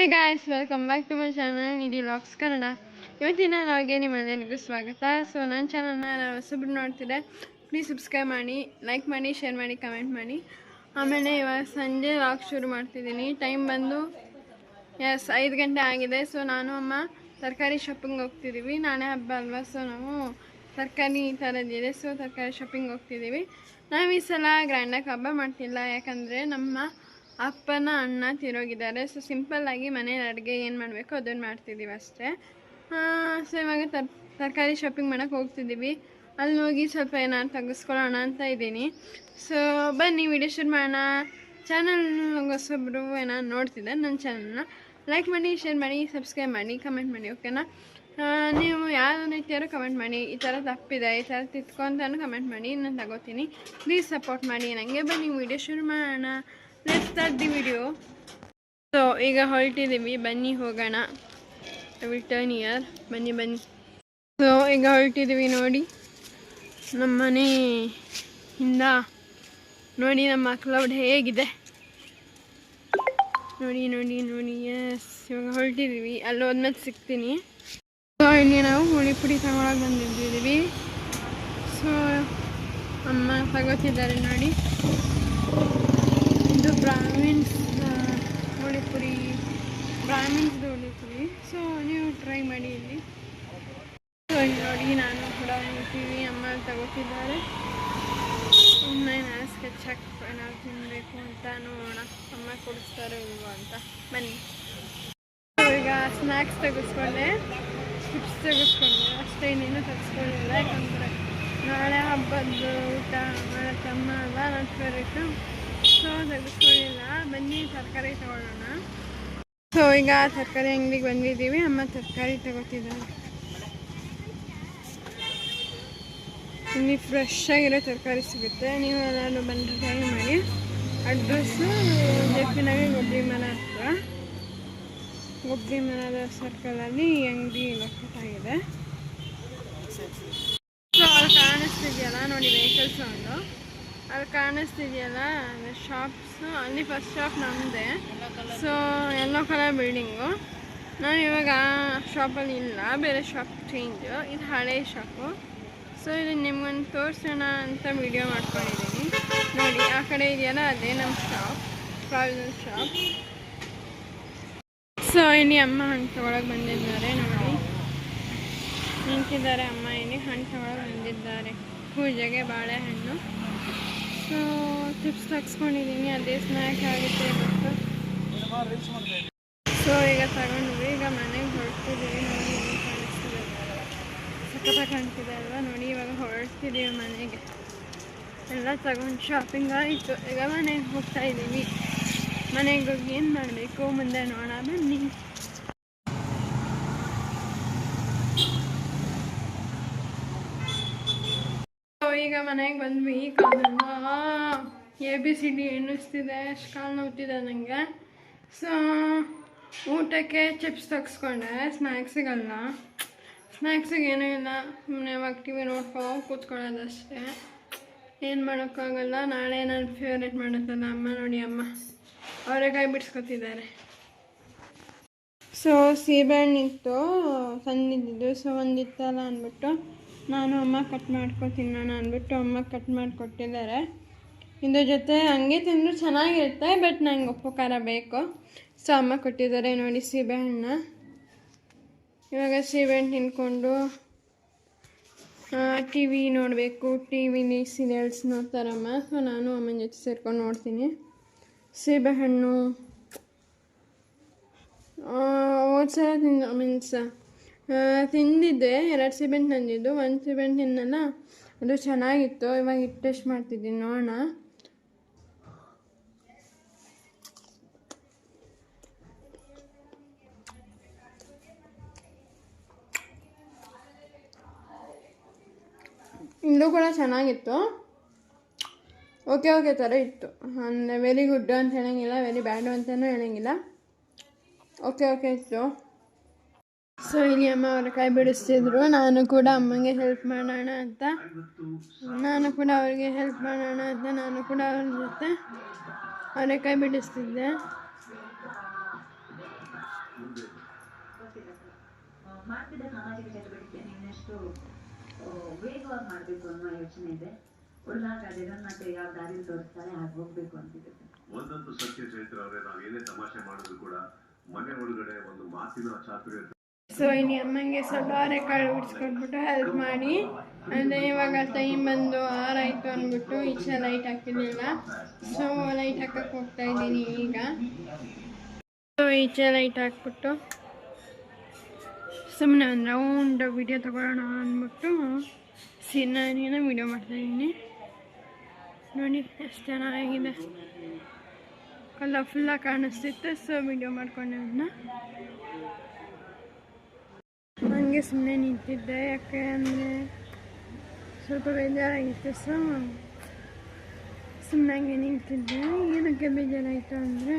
Hey guys, welcome back to my channel Nidhi vlogs Kannada. ಇವತ್ತಿನ ನಾವಿಗೆ ನಿಮ್ಮೆಲ್ಲರಿಗೂ ಸ್ವಾಗತ. ಸೊ ನನ್ನ ಚಾನಲ್ನ ಹೊಸಬ್ರು ನೋಡ್ತಿದ್ದೆ, ಪ್ಲೀಸ್ ಸಬ್ಸ್ಕ್ರೈಬ್ ಮಾಡಿ, ಲೈಕ್ ಮಾಡಿ, ಶೇರ್ ಮಾಡಿ, ಕಮೆಂಟ್ ಮಾಡಿ. ಆಮೇಲೆ ಇವಾಗ ಸಂಜೆ ವ್ಲಾಗ್ ಶುರು ಮಾಡ್ತಿದ್ದೀನಿ. ಟೈಮ್ ಬಂದು 5 ಗಂಟೆ ಆಗಿದೆ. ಸೊ ನಾನು ಅಮ್ಮ ತರಕಾರಿ ಶಾಪಿಂಗ್ ಹೋಗ್ತಿದ್ದೀವಿ. ನಾಳೆ ಹಬ್ಬ ಅಲ್ವಾ, ಸೊ ನಾವು ತರಕಾರಿ ಥರದ್ದಿದೆ. ಸೊ ತರಕಾರಿ ಶಾಪಿಂಗ್ ಹೋಗ್ತಿದ್ದೀವಿ. ನಾವು ಈ ಸಲ ಗ್ರ್ಯಾಂಡಾಗಿ ಹಬ್ಬ ಮಾಡ್ತಿಲ್ಲ, ಯಾಕಂದರೆ ನಮ್ಮ ಅಪ್ಪನ ಅಣ್ಣ ತೀರೋಗಿದ್ದಾರೆ. ಸೊ ಸಿಂಪಲ್ಲಾಗಿ ಮನೇಲಿ ಅಡುಗೆ ಏನು ಮಾಡಬೇಕು ಅದನ್ನು ಮಾಡ್ತಿದ್ದೀವಿ ಅಷ್ಟೇ. ಸೊ ಇವಾಗ ತರಕಾರಿ ಶಾಪಿಂಗ್ ಮಾಡೋಕ್ಕೆ ಹೋಗ್ತಿದ್ದೀವಿ. ಅಲ್ಲಿ ಹೋಗಿ ಸ್ವಲ್ಪ ಏನಾದ್ರು ತೆಗೆಸ್ಕೊಳ್ಳೋಣ ಅಂತ ಇದ್ದೀನಿ. ಸೊ ಬನ್ನಿ ವಿಡಿಯೋ ಶುರು ಮಾಡೋಣ. ಚಾನಲ್ ಹೊಸೊಬ್ಬರು ಏನಾದ್ರು ನೋಡ್ತಿದ್ದೆ, ನನ್ನ ಚಾನಲ್ನ ಲೈಕ್ ಮಾಡಿ, ಶೇರ್ ಮಾಡಿ, ಸಬ್ಸ್ಕ್ರೈಬ್ ಮಾಡಿ, ಕಮೆಂಟ್ ಮಾಡಿ, ಓಕೆನಾ? ನೀವು ಯಾವ ರೀತಿಯಾರು ಕಮೆಂಟ್ ಮಾಡಿ, ಈ ಥರ ತಪ್ಪಿದೆ, ಈ ಥರ ತಿತ್ಕೊಂತಾನು ಕಮೆಂಟ್ ಮಾಡಿ, ನಾನು ತಗೋತೀನಿ. ಪ್ಲೀಸ್ ಸಪೋರ್ಟ್ ಮಾಡಿ ನನಗೆ. ಬನ್ನಿ ವಿಡಿಯೋ ಶುರು ಮಾಡೋಣ. Let's start the video. So ಈಗ ಹೊರಟಿದ್ದೀವಿ, ಬನ್ನಿ ಹೋಗೋಣ. ವಿಲ್ ಟರ್ನ್ ಇಯರ್, ಬನ್ನಿ. ಸೊ ಈಗ ಹೊರಟಿದ್ದೀವಿ. ನೋಡಿ ನಮ್ಮ ಮನೆಯಿಂದ ನೋಡಿ ನಮ್ಮ ಕ್ಲೌಡ್ ಹೇಗಿದೆ, ನೋಡಿ. ಎಸ್, ಇವಾಗ ಹೊರಟಿದ್ದೀವಿ. ಅಲ್ಲಿ ಹೋದ್ಮೇಲೆ ಸಿಗ್ತೀನಿ. ಸೊ ಇಲ್ಲಿ ನಾವು ಹುಳಿ ಪುಡಿ ತಗೊಳಕ್ಕೆ ಬಂದಿದ್ದೀವಿ. ಸೊ ಅಮ್ಮ ತಗೋತಿದ್ದಾರೆ ನೋಡಿ. ಇದು ಬ್ರಾಹ್ಮಿನ್ಸ್ ಹುಳಿಪುರಿ, ಬ್ರಾಹ್ಮಿನ್ಸ್ದು ಹುಳಿಪುರಿ. ಸೊ ನೀವು ಟ್ರೈ ಮಾಡಿ ಇಲ್ಲಿ. ಸೊ ಇಲ್ಲಿ ನೋಡಿ ನಾನು ಕೂಡ ಹೋಗ್ತೀವಿ, ಅಮ್ಮ ತಗೋತಿದ್ದಾರೆ. ಸುಮ್ಮನೆ ನಾನು ಸ್ಕೆಚ್ ಹಾಕಿ ಏನಾದ್ರು ತಿನ್ನಬೇಕು ಅಂತ ನೋಡೋಣ, ಅಮ್ಮ ಕೊಡಿಸ್ತಾರೆ ಇಲ್ವೋ ಅಂತ. ಬನ್ನಿ. ಈಗ ಸ್ನ್ಯಾಕ್ಸ್ ತೆಗೆಸ್ಕೊಂಡೆ, ಚಿಪ್ಸ್ ತೆಗೆಸ್ಕೊಂಡೆ, ಅಷ್ಟೇ, ಇನ್ನೇನು ತೆಗೆಸ್ಕೊಳ್ಳಿಲ್ಲ. ಯಾಕಂದರೆ ನಾಳೆ ಹಬ್ಬದ ಊಟ ಮಾಡಕ್ಕಮ್ಮ ಅಲ್ಲ ನನ್ನ ಫೇವ್ರೇಟು. ಸೊ ತೆಗೆಸ್ಕೊಳ್ಳಿಲ್ಲ. ಬನ್ನಿ ತರಕಾರಿ ತಗೊಳ್ಳೋಣ. ಸೊ ಈಗ ತರಕಾರಿ ಅಂಗಡಿಗೆ ಬಂದಿದ್ದೀವಿ. ಅಮ್ಮ ತರಕಾರಿ ತಗೋತಿದ್ದಾರೆ. ಇಲ್ಲಿ ಫ್ರೆಶ್ ಆಗಿರೋ ತರಕಾರಿ ಸಿಗುತ್ತೆ. ನೀವು ಎಲ್ಲರೂ ಬಂದು ಟ್ರೈ ಮಾಡಿ. ಅಡ್ರೆಸ್ಸು ಜೆಪಿನಗರ ಗೊಬ್ಬರಿ ಮರ ಹತ್ರ, ಗೊಬ್ಬರಿ ಮರದ ಸರ್ಕಲಲ್ಲಿ ಈ ಅಂಗಡಿ ಲೊಕೇಟ್ ಆಗಿದೆ. ಸೊ ಅಲ್ಲಿ ಕಾಣಿಸ್ತಿದೆಯಲ್ಲ ನೋಡಿ, ವೆಹಿಕಲ್ಸ್ ಒಂದು ಅಲ್ಲಿ ಕಾಣಿಸ್ತಿದೆಯಲ್ಲ ಶಾಪ್ಸು, ಅಲ್ಲಿ ಫಸ್ಟ್ ಶಾಪ್ ನಮ್ಮದೇ. So yellow colour building. ನಾವು ಇವಾಗ ಆ ಶಾಪಲ್ಲಿ ಇಲ್ಲ, ಬೇರೆ ಶಾಪ್ ಚೇಂಜು. ಇದು ಹಳೆ ಶಾಪು. ಸೊ ಇದು ನಿಮ್ಗೊಂದು ತೋರಿಸೋಣ ಅಂತ ವಿಡಿಯೋ ಮಾಡ್ಕೊಂಡಿದ್ದೀನಿ. ನೋಡಿ ಆ ಕಡೆ ಇದೆಯಲ್ಲ, ಅದೇ ನಮ್ಮ ಶಾಪ್, ಪ್ರಾವಿಷನ್ ಶಾಪ್. ಸೊ ಇಲ್ಲಿ ಅಮ್ಮ ಹಣ್ಣು ತಗೊಳಕ್ಕೆ ಬಂದಿದ್ದಾರೆ. ನೋಡಿ ನಿಂತಿದ್ದಾರೆ ಅಮ್ಮ, ಇಲ್ಲಿ ಹಣ್ಣು ತಗೊಳಕ್ಕೆ ಬಂದಿದ್ದಾರೆ. ಪೂಜೆಗೆ ಬಾಳೆಹಣ್ಣು. ಸೊ ಚಿಪ್ಸ್ ತಗ್ಸ್ಕೊಂಡಿದ್ದೀನಿ, ಅದೇ ಸ್ನ್ಯಾಕ್ ಆಗುತ್ತೆ ಇವತ್ತು. ಸೊ ಈಗ ತಗೊಂಡ್ವಿ, ಈಗ ಮನೆಗೆ ಹೊರಡ್ತಿದ್ದೀವಿ. ನೋಡಿ ಕಾಣಿಸ್ತಿದೆ, ಸಖತ್ತಾಗಿ ಕಾಣ್ತಿದೆ ಅಲ್ವಾ? ನೋಡಿ ಇವಾಗ ಹೊರಡ್ತಿದ್ದೀವಿ ಮನೆಗೆ. ಎಲ್ಲ ತಗೊಂಡು ಶಾಪಿಂಗ್ ಆಯಿತು. ಈಗ ಮನೆಗೆ ಹೋಗ್ತಾ ಇದ್ದೀವಿ. ಮನೆಗೆ ಹೋಗಿ ಏನು ಮಾಡಬೇಕು ಮುಂದೆ ನೋಡೋಣ, ಬನ್ನಿ. ಈಗ ಮನೆಗೆ ಬಂದ್ವಿ. ಕಾಲನ್ನ ABCD ಎನ್ನಿಸ್ತಿದೆ, ಅಷ್ಟು ಕಾಲು ನೋವ್ತಿದೆ ನನಗೆ. ಸೊ ಊಟಕ್ಕೆ ಚಿಪ್ಸ್ ತಗ್ಸ್ಕೊಂಡೆ, ಸ್ನ್ಯಾಕ್ಸಿಗಲ್ಲ. ಸ್ನ್ಯಾಕ್ಸಿಗೆ ಏನೂ ಇಲ್ಲ, ಸುಮ್ಮನೆ ಇವಾಗ TV ನೋಡ್ಕೊಂಡು ಕೂತ್ಕೊಳ್ಳೋದಷ್ಟೇ. ಏನು ಮಾಡೋಕ್ಕಾಗಲ್ಲ. ನಾಳೆ ನಾನು ಫೇವ್ರೇಟ್ ಮಾಡುತ್ತಲ್ಲ ಅಮ್ಮ. ನೋಡಿ ಅಮ್ಮ ಅವರೆಕಾಯಿ ಬಿಡಿಸ್ಕೊತಿದ್ದಾರೆ. ಸೊ ಸೀಬೆಹಣ್ಣಿತ್ತು ತಂದಿದ್ದು. ಸೊ ಒಂದಿತ್ತಲ್ಲ ಅಂದ್ಬಿಟ್ಟು ನಾನು ಅಮ್ಮ ಕಟ್ ಮಾಡ್ಕೊತಿನ್ನೋಣ ಅಂದ್ಬಿಟ್ಟು ಅಮ್ಮ ಕಟ್ ಮಾಡಿಕೊಟ್ಟಿದ್ದಾರೆ. ಇದ್ರ ಜೊತೆ ಹಂಗೆ ತಿಂದರೂ ಚೆನ್ನಾಗಿರುತ್ತೆ, ಬಟ್ ನಂಗೆ ಉಪ್ಪು ಖಾರ ಬೇಕು. ಸೊ ಅಮ್ಮ ಕೊಟ್ಟಿದ್ದಾರೆ ನೋಡಿ ಸೀಬೆಹಣ್ಣ. ಇವಾಗ ಸೀಬೆಹಣ್ಣು ತಿನ್ಕೊಂಡು TV ನೋಡಬೇಕು. TVಲಿ ಸೀರಿಯಲ್ಸ್ ನೋಡ್ತಾರಮ್ಮ. ಸೊ ನಾನು ಅಮ್ಮನ ಜೊತೆ ಸೇರ್ಕೊಂಡು ನೋಡ್ತೀನಿ. ಸೀಬೆಹಣ್ಣು ಹೋದ್ಸಲ ತಿಂದಿದ್ದೆ. 2 ಸೀಬೆಹಣ್ಣು ತಂದಿದ್ದು, 1 ಸೀಬೆಹಣ್ಣು ತಿನ್ನಲ್ಲ, ಅದು ಚೆನ್ನಾಗಿತ್ತು. ಇವಾಗ ಟೇಸ್ಟ್ ಮಾಡ್ತಿದ್ದೀನಿ, ನೋಡೋಣ. ಇದು ಕೂಡ ಚೆನ್ನಾಗಿತ್ತು. ಓಕೆ ಥರ ಇತ್ತು. ಅಂದರೆ ವೆರಿ ಗುಡ್ ಅಂತ ಹೇಳೋಂಗಿಲ್ಲ, ವೆರಿ ಬ್ಯಾಡು ಅಂತಲೂ ಹೇಳೋಂಗಿಲ್ಲ. ಓಕೆ ಇತ್ತು. ಸೊ ಇಲ್ಲಿ ಅಮ್ಮ ಅವರೆಕಾಯಿ ಬಿಡಿಸ್ತಿದ್ರು. ನಾನು ಕೂಡ ಅಮ್ಮಂಗೆ ಹೆಲ್ಪ್ ಮಾಡೋಣ ಅಂತ ನಾನು ಕೂಡ ಅವ್ರಿಗೆ ಹೆಲ್ಪ್ ಮಾಡೋಣ ಅಂತ ನಾನು ಕೂಡ ಅವ್ರ ಜೊತೆ ಅವರೆಕಾಯಿ ಬಿಡಿಸ್ತಿದ್ದೆ. ಗೊತ್ತಿಲ್ಲ ಸರ್. ಮಾಡ್ತಿದ್ದ ಸಾಮಾಜಿಕ ಚಟುವಟಿಕೆ ಇನ್ನಷ್ಟು ವೇಗವಾಗಿ ಮಾಡಬೇಕು ಅನ್ನೋ ಯೋಚನೆ ಇದೆ. ಉಳ್ಳಾಗ ಜಗನ್ಮಾತೆ ಯಾವ ದಾರಿ ತೋರಿಸ್ತಾರೆ ಹಾಗೆ ಹೋಗ್ಬೇಕು ಅಂತಿದೆ ಸರ್. ಒಂದಂತೂ ಸತ್ಯ ಚೈತ್ರ ಅವರೇ, ನಾವು ಏನೇ ತಮಾಷೆ ಮಾಡಿದ್ರು ಕೂಡ ಮನೆ ಒಳಗಡೆ ಒಂದು ಮಾತಿನ ಚಾತುರ್ಯ. ಸೊ ಇಲ್ಲಿ ಅಮ್ಮಂಗೆ ಸ್ವಲ್ಪ ಅರೆಕಾಳು ಬಿಡಿಸ್ಕೊಟ್ಬಿಟ್ಟು ಹೆಲ್ಪ್ ಮಾಡಿ, ಅಂದರೆ ಇವಾಗ ಟೈಮ್ ಬಂದು 6 ಆಯಿತು ಅಂದ್ಬಿಟ್ಟು ಈಚೆ ಲೈಟ್ ಹಾಕಿರಲಿಲ್ಲ. ಸೊ ಲೈಟ್ ಹಾಕಕ್ಕೆ ಹೋಗ್ತಾ ಇದ್ದೀನಿ ಈಗ. ಸೊ ಈಚೆ ಲೈಟ್ ಹಾಕ್ಬಿಟ್ಟು ಸುಮ್ಮನೆ ಒಂದು ರೌಂಡ್ ವಿಡಿಯೋ ತಗೊಳ್ಳೋಣ ಅಂದ್ಬಿಟ್ಟು ಸೀನರಿನ ವಿಡಿಯೋ ಮಾಡ್ತಾಯಿದ್ದೀನಿ. ನೋಡಿ ಎಷ್ಟು ಚೆನ್ನಾಗಿದೆ, ಕಲರ್ಫುಲ್ಲಾಗಿ ಕಾಣಿಸ್ತಿತ್ತು. ಸೊ ವಿಡಿಯೋ ಮಾಡ್ಕೊಂಡೆ ಅದನ್ನ. ಹಂಗೆ ಸುಮ್ಮನೆ ನಿಂತಿದ್ದೆ, ಯಾಕೆ ಅಂದರೆ ಸ್ವಲ್ಪ ಬೇಜಾರಾಗಿತ್ತು. ಸೊ ಸುಮ್ಮನೆ ಹಂಗೆ ನಿಂತಿದ್ದೆ. ಏನಕ್ಕೆ ಬೇಜಾರಾಯಿತು ಅಂದರೆ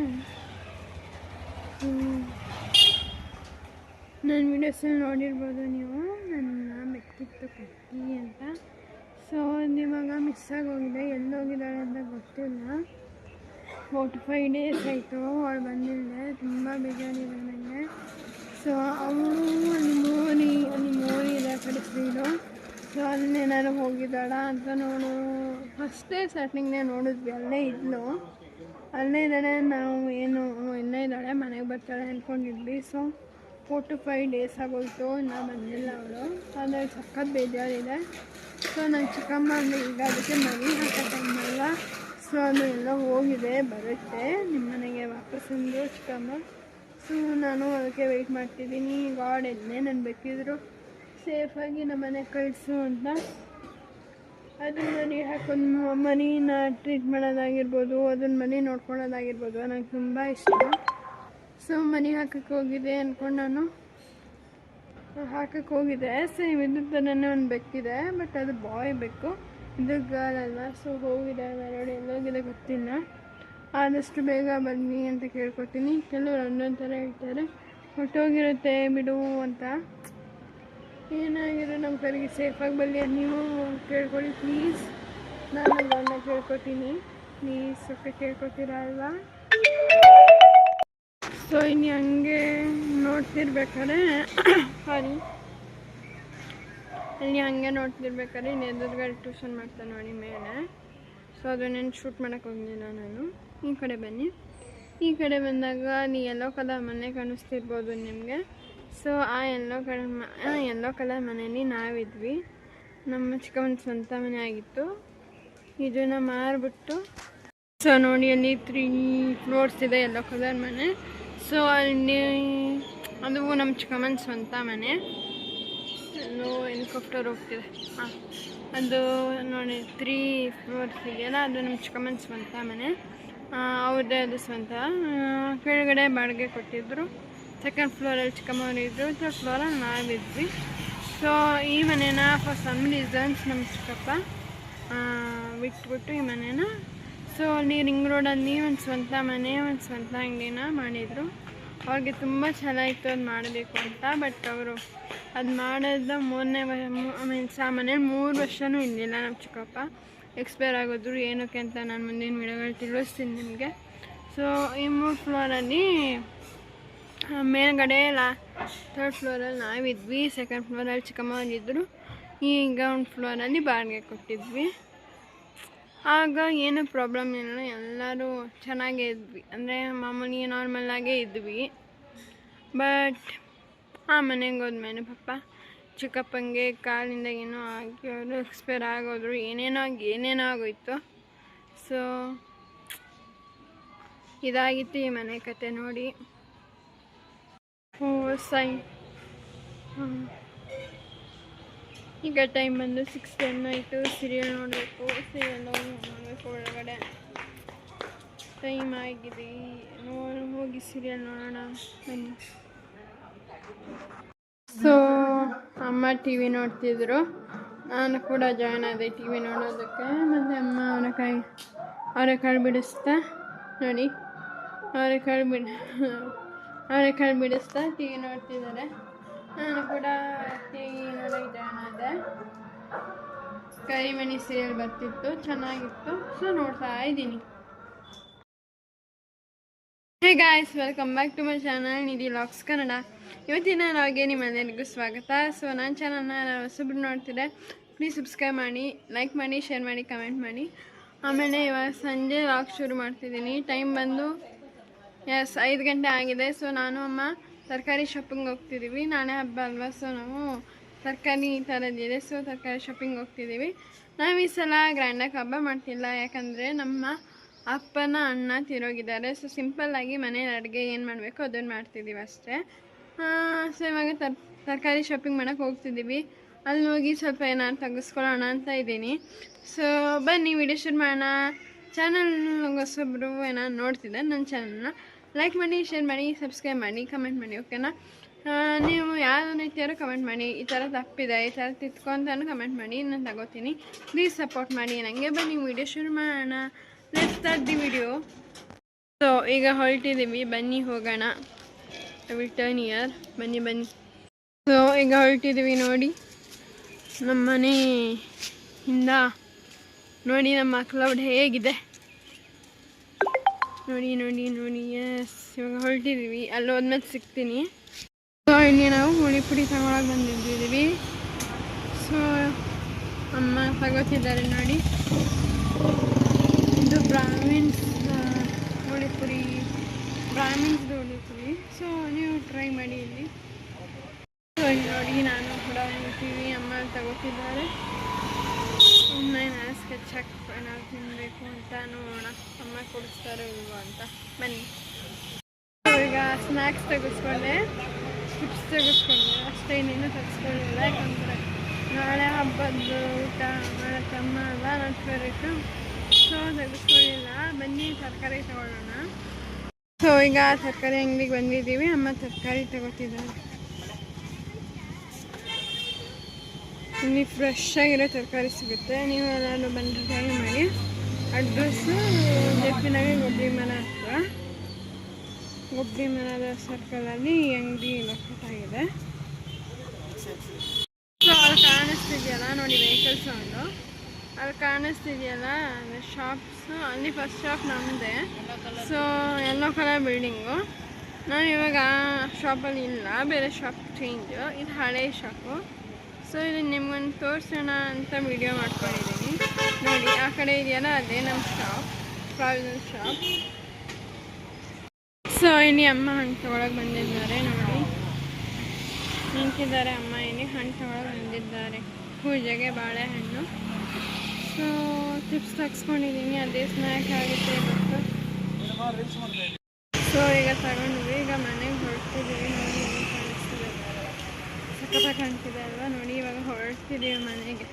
ನನ್ನ ವೀಡಿಯೋಸಲ್ಲಿ ನೋಡಿರ್ಬೋದು ನೀವು, ನನ್ನ ಬೆಕ್ಕಿತ್ತು ಕಟ್ಟಿ ಅಂತ. ಸೊ ಅದು ಇವಾಗ ಮಿಸ್ ಆಗೋಗಿದೆ, ಎಲ್ಲೋಗಿದ್ದಾಳೆ ಅಂತ ಗೊತ್ತಿಲ್ಲ. 45 ಡೇಸ್ ಆಯಿತು ಅವಳು ಬಂದಿದ್ದೆ, ತುಂಬ ಬೇಜಾರಿದೆ ನನಗೆ. ಸೊ ಅವಳು ಅಲ್ಲಿ ಮೋರಿ ಇದೆ ಆ ಕಡೆ ಸೈಡು. ಸೊ ಅಲ್ಲೇನಾದ್ರು ಹೋಗಿದ್ದಾಳ ಅಂತ ಫಸ್ಟೇ ಸ್ಟಾರ್ಟಿಂಗ್ನೇ ನೋಡಿದ್ವಿ, ಅಲ್ಲೇ ಇದ್ಲು, ಅಲ್ಲೇ ಇದ್ದಾಳೆ. ನಾವು ಇಲ್ಲೇ ಇದ್ದಾಳೆ, ಮನೆಗೆ ಬರ್ತಾಳೆ ಅಂದ್ಕೊಂಡಿದ್ವಿ. ಸೊ 45 ಡೇಸ್ ಆಗೋಯ್ತು, ಇನ್ನೂ ಬಂದಿಲ್ಲ ಅವಳು. ಅದ್ರಲ್ಲಿ ಸಖತ್ ಬೇಜಾರಿದೆ. ಸೊ ನನ್ನ ಚಿಕ್ಕಮ್ಮ ಅಂದರೆ ಈಗ ಅದಕ್ಕೆ ಮರಿ ಹಾಕೋಕ್ಕಲ್ಲ. ಸೊ ಅದು ಎಲ್ಲ ಹೋಗಿದೆ, ಬರುತ್ತೆ ನಿಮ್ಮ ಮನೆಗೆ ವಾಪಸ್ಸಂದು ಚಿಕ್ಕಮ್ಮ. ಸೊ ನಾನು ಅದಕ್ಕೆ ವೆಯ್ಟ್ ಮಾಡ್ತಿದ್ದೀನಿ. ಗಾಡ್ ಎದ್ನೇ ನಾನು ಬೇಕಿದ್ರು ಸೇಫಾಗಿ ನಮ್ಮ ಮನೆಗೆ ಕಳಿಸು ಅಂತ. ಅದು ಮರಿ ಹಾಕೊಂಡು ಮರಿನ ಟ್ರೀಟ್ ಮಾಡೋದಾಗಿರ್ಬೋದು, ಅದನ್ನ ಮರಿ ನೋಡ್ಕೊಳ್ಳೋದಾಗಿರ್ಬೋದು ನನಗೆ ತುಂಬ ಇಷ್ಟ. ಸೊ ಮರಿ ಹಾಕಕ್ಕೆ ಹೋಗಿದೆ ಅಂದ್ಕೊಂಡು ನಾನು ಹಾಕಕ್ಕೆ ಹೋಗಿದೆ. ಸೇಮ್ ಇದ್ರ ಥರನೇ ಒಂದು ಬೆಕ್ಕಿದೆ, ಬಟ್ ಅದು ಬಾಯ್ ಬೆಕ್ಕು, ಇದು ಗರ್ಲ್ ಅಲ್ವಾ. ಸೊ ಹೋಗಿದೆ, ಹೊರಗಡೆ ಎಲ್ಲೋಗಿದೆ ಗೊತ್ತಿಲ್ಲ. ಆದಷ್ಟು ಬೇಗ ಬನ್ನಿ ಅಂತ ಕೇಳ್ಕೊತೀನಿ. ಕೆಲವರು ಒಂದೊಂದು ಥರ ಹೇಳ್ತಾರೆ, ಹೊಟ್ಟೋಗಿರುತ್ತೆ ಬಿಡು ಅಂತ. ಏನಾಗಿರೋ ನಮ್ಮ ಕಡೆಗೆ ಸೇಫಾಗಿ ಬರಲಿ ಅಂತ ನೀವು ಕೇಳ್ಕೊಳ್ಳಿ ಪ್ಲೀಸ್. ನಾನು ಗಂಡ ಕೇಳ್ಕೊತೀನಿ ಪ್ಲೀಸ್, ಓಕೆ ಕೇಳ್ಕೊತೀರಾ ಅಲ್ವಾ. ಸೊ ಇನ್ನು ಹಂಗೆ ನೋಡ್ತಿರ್ಬೇಕಾದ್ರೆ ಸಾರಿ ಅಲ್ಲಿ ಹಂಗೆ ನೋಡ್ತಿರ್ಬೇಕಾದ್ರೆ ಇನ್ನು ಎದುರುಗಡೆ ಟ್ಯೂಷನ್ ಮಾಡ್ತಾನೆ ನೋಡಿ ಮೇಲೆ. ಸೊ ಅದನ್ನೇನು ಶೂಟ್ ಮಾಡೋಕ್ಕೆ ಹೋಗಿಲ್ಲ ನಾನು. ಈ ಕಡೆ ಬನ್ನಿ. ಈ ಕಡೆ ಬಂದಾಗ ಎಲ್ಲೋ ಕಲರ್ ಮನೆ ಕಾಣಿಸ್ತಿರ್ಬೋದು ನಿಮಗೆ. ಸೊ ಆ ಎಲ್ಲೋ ಕಲರ್ ಮನೆಯಲ್ಲಿ ನಾವಿದ್ವಿ. ನಮ್ಮ ಚಿಕ್ಕಮ್ಮನ ಸ್ವಂತ ಮನೆ ಆಗಿತ್ತು. ಇದನ್ನು ಮಾರಿಬಿಟ್ಟು, ಸೊ ನೋಡಿ ಅಲ್ಲಿ 3 ಫ್ಲೋರ್ಸ್ ಇದೆ ಎಲ್ಲೋ ಕಲರ್ ಮನೆ. ಸೊ ಅಲ್ಲಿ ಅದು ನಮ್ಮ ಚಿಕ್ಕಮ್ಮನ ಸ್ವಂತ ಮನೆ. ಎಲ್ಲೋ ಹೆಲಿಕಾಪ್ಟರ್ ಹೋಗ್ತಿದೆ. ಹಾಂ, ಅದು ನೋಡಿ 3 ಫ್ಲೋರ್ಸ್ ಇದೆಯಲ್ಲ, ಅದು ನಮ್ಮ ಚಿಕ್ಕಮ್ಮನ ಸ್ವಂತ ಮನೆ. ಅವ್ರದ್ದೇ ಅದು ಸ್ವಂತ. ಕೆಳಗಡೆ ಬಾಡಿಗೆ ಕೊಟ್ಟಿದ್ದರು. 2nd ಫ್ಲೋರಲ್ಲಿ ಚಿಕ್ಕಮ್ಮವ್ರು ಇದ್ದರು, 3rd ಫ್ಲೋರಲ್ಲಿ ನಾವಿದ್ವಿ. ಸೊ ಈ ಮನೇನ ಫಾರ್ ಸಮ್ ರೀಸನ್ಸ್ ನಮ್ಮ ಚಿಕ್ಕಪ್ಪ ಬಿಟ್ಬಿಟ್ಟು ಈ ಮನೇನ ಸೊ ಅಲ್ಲಿ ರಿಂಗ್ ರೋಡಲ್ಲಿ ಒಂದು ಸ್ವಂತ ಮನೆ, ಒಂದು ಸ್ವಂತ ಅಂಗಡಿನ ಮಾಡಿದರು. ಅವ್ರಿಗೆ ತುಂಬ ಛಲ ಇತ್ತು ಅದು ಮಾಡಬೇಕು ಅಂತ. ಬಟ್ ಅವರು ಅದು ಮಾಡಿದ ಮನೇಲಿ 3 ವರ್ಷವೂ ಇರಲಿಲ್ಲ ನಮ್ಮ ಚಿಕ್ಕಪ್ಪ. ಎಕ್ಸ್ಪೈರ್ ಆಗೋದ್ರು. ಏನಕ್ಕೆ ಅಂತ ನಾನು ಮುಂದಿನ ವಿಡಿಯೋಗಳು ತಿಳಿಸ್ತೀನಿ ನಿಮಗೆ. ಸೊ ಈ 3 ಫ್ಲೋರಲ್ಲಿ ಮೇಲ್ಗಡೆ 3rd ಫ್ಲೋರಲ್ಲಿ ನಾವಿದ್ವಿ, 2nd ಫ್ಲೋರಲ್ಲಿ ಚಿಕ್ಕಮ್ಮನಿದ್ದರು. ಈಗ 1 ಫ್ಲೋರಲ್ಲಿ ಬಾಡಿಗೆ ಕೊಟ್ಟಿದ್ವಿ. ಆಗ ಏನೂ ಪ್ರಾಬ್ಲಮ್ ಇಲ್ಲ, ಎಲ್ಲರೂ ಚೆನ್ನಾಗೇ ಇದ್ವಿ, ಅಂದರೆ ಮಾಮೂಲಿ ನಾರ್ಮಲ್ಲಾಗೇ ಇದ್ವಿ. ಬಟ್ ಆ ಮನೆಗೆ ಹೋದ್ಮೇಲೆ ಪಾಪ ಚಿಕ್ಕಪ್ಪಂಗೆ ಕಾಲಿಂದ ಏನೋ ಆಗಿ ಅವರು ಎಕ್ಸ್ಪೈರ್ ಆಗೋದ್ರು. ಏನೇನೋ ಆಗೋಯ್ತು. ಸೊ ಇದಾಗಿತ್ತು ಈ ಮನೆ ಕತೆ ನೋಡಿ. ಈಗ ಟೈಮ್ ಬಂದು 6:10 ಆಯಿತು. ಸೀರಿಯಲ್ ನೋಡಬೇಕು. ಸೀರಿಯಲ್ ನೋಡಬೇಕು. ಒಳಗಡೆ ಟೈಮ್ ಆಗಿದೆ, ಹೋಗಿ ಸೀರಿಯಲ್ ನೋಡೋಣ ಬನ್ನಿ. ಸೊ ಅಮ್ಮ ಟಿ ವಿ ನೋಡ್ತಿದ್ರು, ನಾನು ಕೂಡ ಜಾಯ್ನ್ ಆದೆ ಟಿ ವಿ ನೋಡೋದಕ್ಕೆ. ಮತ್ತು ಅಮ್ಮ ಅವರೆಕಾಳು ಬಿಡಿಸ್ತಾ ನೋಡಿ, ಅವರೆಕಾಳು ಬಿಡಿಸ್ತಾ ಟಿ ವಿ ನೋಡ್ತಿದ್ದಾರೆ. ನಾನು ಕೂಡ ಟಿ ವಿ ನೋಡೋಕ್ಕೆ ಜಾಯ್ನ್ ಆದೆ. ಕರಿಮಣಿ ಸೀರಿಯಲ್ ಬರ್ತಿತ್ತು, ಚೆನ್ನಾಗಿತ್ತು. ಸೊ ನೋಡ್ತಾ ಇದ್ದೀನಿ. Hey hi guys, welcome back to my channel Nidhi vlogs Kannada. ಇವತ್ತಿನ ನಾವಿಗೆ ನಿಮ್ಮೆಲ್ಲರಿಗೂ ಸ್ವಾಗತ. ಸೊ ನನ್ನ ಚಾನಲ್ನ ಹೊಸಬ್ರು ನೋಡ್ತಿದ್ದೆ, ಪ್ಲೀಸ್ ಸಬ್ಸ್ಕ್ರೈಬ್ ಮಾಡಿ, ಲೈಕ್ ಮಾಡಿ, ಶೇರ್ ಮಾಡಿ, ಕಮೆಂಟ್ ಮಾಡಿ. ಆಮೇಲೆ ಇವಾಗ ಸಂಜೆ ಲಾಗ್ ಶುರು ಮಾಡ್ತಿದ್ದೀನಿ. ಟೈಮ್ ಬಂದು 5 ಗಂಟೆ ಆಗಿದೆ. ಸೊ ನಾನು ಅಮ್ಮ ತರಕಾರಿ ಶಾಪಿಂಗ್ ಹೋಗ್ತಿದ್ದೀವಿ. ನಾಳೆ ಹಬ್ಬ ಅಲ್ವಾ, ಸೊ ನಾವು ತರಕಾರಿ ತರೋದಿದೆ. ಸೊ ತರಕಾರಿ ಶಾಪಿಂಗ್ ಹೋಗ್ತಿದ್ದೀವಿ. ನಾವು ಈ ಸಲ ಗ್ರ್ಯಾಂಡಾಗಿ ಹಬ್ಬ ಮಾಡ್ತಿಲ್ಲ, ಯಾಕಂದರೆ ನಮ್ಮ ಅಪ್ಪನ ಅಣ್ಣ ತಿರೋಗಿದ್ದಾರೆ. ಸೊ ಸಿಂಪಲ್ಲಾಗಿ ಮನೇಲಿ ಅಡುಗೆ ಏನು ಮಾಡಬೇಕು ಅದನ್ನು ಮಾಡ್ತಿದ್ದೀವಿ ಅಷ್ಟೇ. ಸೊ ಇವಾಗ ತರಕಾರಿ ಶಾಪಿಂಗ್ ಮಾಡೋಕ್ಕೆ ಹೋಗ್ತಿದ್ದೀವಿ. ಅಲ್ಲಿ ಹೋಗಿ ಸ್ವಲ್ಪ ಏನಾದ್ರು ತೆಗೆಸ್ಕೊಳ್ಳೋಣ ಅಂತ ಇದ್ದೀನಿ. ಸೊ ಬನ್ನಿ ವಿಡಿಯೋ ಶುರು ಮಾಡೋಣ. ಚಾನಲ್ ಹೊಸೊಬ್ಬರು ಏನಾದ್ರು ನೋಡ್ತಿದ್ದೆ, ನನ್ನ ಚಾನಲ್ನ ಲೈಕ್ ಮಾಡಿ, ಶೇರ್ ಮಾಡಿ, ಸಬ್ಸ್ಕ್ರೈಬ್ ಮಾಡಿ, ಕಮೆಂಟ್ ಮಾಡಿ, ಓಕೆನಾ? ನೀವು ಯಾವ ರೀತಿಯಾರು ಕಮೆಂಟ್ ಮಾಡಿ, ಈ ಥರ ತಪ್ಪಿದೆ, ಈ ಥರ ತಿತ್ಕೊಂತಾನು ಕಮೆಂಟ್ ಮಾಡಿ, ನಾನು ತಗೋತೀನಿ. ಪ್ಲೀಸ್ ಸಪೋರ್ಟ್ ಮಾಡಿ ನನಗೆ. ಬನ್ನಿ ವಿಡಿಯೋ ಶುರು ಮಾಡೋಣ. Let's start the video. So ಈಗ ಹೊರಟಿದ್ದೀವಿ, ಬನ್ನಿ ಹೋಗೋಣ. I will turn here. ಬನ್ನಿ. ಸೊ ಈಗ ಹೊರಟಿದ್ದೀವಿ. ನೋಡಿ ನಮ್ಮ ಮನೆಯಿಂದ ನೋಡಿ ನಮ್ಮ ಕ್ಲೌಡ್ ಹೇಗಿದೆ. ನೋಡಿ. ಎಸ್, ಇವಾಗ ಹೊರಟಿದ್ದೀವಿ. ಅಲ್ಲಿ ಹೋದ್ಮೇಲೆ ಸಿಗ್ತೀನಿ. ಸೊ ಇಲ್ಲಿ ನಾವು ಹುಳಿ ಪುಡಿ ತಗೊಳಕ್ಕೆ ಬಂದಿದ್ದೀವಿ. ಸೊ ಅಮ್ಮ ತಗೋತಿದ್ದಾರೆ ನೋಡಿ. ಇದು ಬ್ರಾಹ್ಮಿನ್ಸ್ ಹುಳಿಪುರಿ, ಬ್ರಾಹ್ಮಿನ್ಸ್ದು ಹುಳಿಪುರಿ. ಸೊ ನೀವು ಟ್ರೈ ಮಾಡಿ ಇಲ್ಲಿ. ಸೊ ಇಲ್ಲಿ ನೋಡಿ ನಾನು ಕೂಡ ಹೋಗ್ತೀವಿ, ಅಮ್ಮ ತಗೋತಿದ್ದಾರೆ. ಸುಮ್ಮನೆ ನಾನು ಸ್ಕೆಚ್ ಹಾಕಿ ನಾವು ತಿನ್ನಬೇಕು ಅಂತ ನೋಡೋಣ, ಅಮ್ಮ ಕೊಡಿಸ್ತಾರೋ ಇಲ್ವೋ ಅಂತ. ಬನ್ನಿ. ಈಗ ಸ್ನ್ಯಾಕ್ಸ್ ತೆಗೆಸ್ಕೊಂಡೆ, ಚಿಪ್ಸ್ ತೆಗೆಸ್ಕೊಂಡೆ ಅಷ್ಟೇ, ಇನ್ನೇನು ತೆಗೆಸ್ಕೊಳ್ಳಿಲ್ಲ. ಯಾಕಂದರೆ ನಾಳೆ ಹಬ್ಬದ್ದು ಊಟ ಮಾಡಕ್ಕಮ್ಮ ಅಲ್ಲ, ನನ್ನ ಫೇವ್ರೇಟು. ಸೊ ತೆಗೆಸ್ಕೊಳ್ಳಿಲ್ಲ. ಬನ್ನಿ ತರಕಾರಿ ತಗೊಳ್ಳೋಣ. ಸೊ ಈಗ ತರಕಾರಿ ಅಂಗಡಿಗೆ ಬಂದಿದ್ದೀವಿ. ಅಮ್ಮ ತರಕಾರಿ ತಗೋತಿದ್ದಾರೆ. ಇಲ್ಲಿ ಫ್ರೆಶ್ ಆಗಿರೋ ತರಕಾರಿ ಸಿಗುತ್ತೆ. ನೀವು ಎಲ್ಲರೂ ಬಂದು ಟ್ರೈ ಮಾಡಿ. ಅಡ್ರೆಸ್ಸು ಜೆಪಿನಾಗೆ ಗೊಬ್ಬರಿ ಮರ ಹತ್ರ, ಗೊಬ್ಬರಿ ಮರದ ಸರ್ಕಲಲ್ಲಿ ಈ ಅಂಗಡಿ ಲೊಕೇಟ್ ಆಗಿದೆ. ಸೊ ಅಲ್ಲಿ ಕಾಣಿಸ್ತಿದೆಯಲ್ಲ ನೋಡಿ, ವೆಹಿಕಲ್ ಸೌಂಡು. ಅಲ್ಲಿ ಕಾಣಿಸ್ತಿದೆಯಲ್ಲ ಅಂದರೆ ಶಾಪ್ಸು, ಅಲ್ಲಿ ಫಸ್ಟ್ ಶಾಪ್ ನಮ್ಮದೇ. So yellow colour building. ನಾವು ಇವಾಗ ಶಾಪಲ್ಲಿ ಇಲ್ಲ, ಬೇರೆ ಶಾಪ್ ಚೇಂಜು. ಇದು ಹಳೆ ಶಾಪು. ಸೊ ಇದು ನಿಮ್ಗೊಂದು ತೋರಿಸೋಣ ಅಂತ ವಿಡಿಯೋ ಮಾಡ್ಕೊಂಡಿದ್ದೀನಿ. ನೋಡಿ ಆ ಕಡೆ ಇದೆಯಲ್ಲ, ಅದೇ ನಮ್ಮ ಶಾಪ್, ಪ್ರಾವಿಷನಲ್ ಶಾಪ್. ಸೊ ಇಲ್ಲಿ ಅಮ್ಮ ಹಣ್ಣು ತೊಗೊಳಕ್ಕೆ ಬಂದಿದ್ದಾರೆ. ನೋಡಿ ನಿಂತಿದ್ದಾರೆ ಅಮ್ಮ, ಇಲ್ಲಿ ಹಣ್ಣು ತೊಗೊಳಕ್ಕೆ ಬಂದಿದ್ದಾರೆ. ಪೂಜೆಗೆ ಬಾಳೆಹಣ್ಣು. ಸೊ ಚಿಪ್ಸ್ ತಗ್ಸ್ಕೊಂಡಿದ್ದೀನಿ, ಅದೇ ಸ್ನ್ಯಾಕ್ ಆಗುತ್ತೆ ಇವತ್ತು. ಸೊ ಈಗ ತಗೊಂಡ್ವಿ, ಈಗ ಮನೆಗೆ ಹೊರಡ್ತಿದ್ದೀವಿ. ನೋಡಿ ಏನು ಕಾಣಿಸ್ತಿದೆ, ಸಖತ್ತಾಗಿ ಕಾಣ್ತಿದೆ ಅಲ್ವಾ? ನೋಡಿ ಇವಾಗ ಹೊರಡ್ತಿದ್ದೀವಿ ಮನೆಗೆ.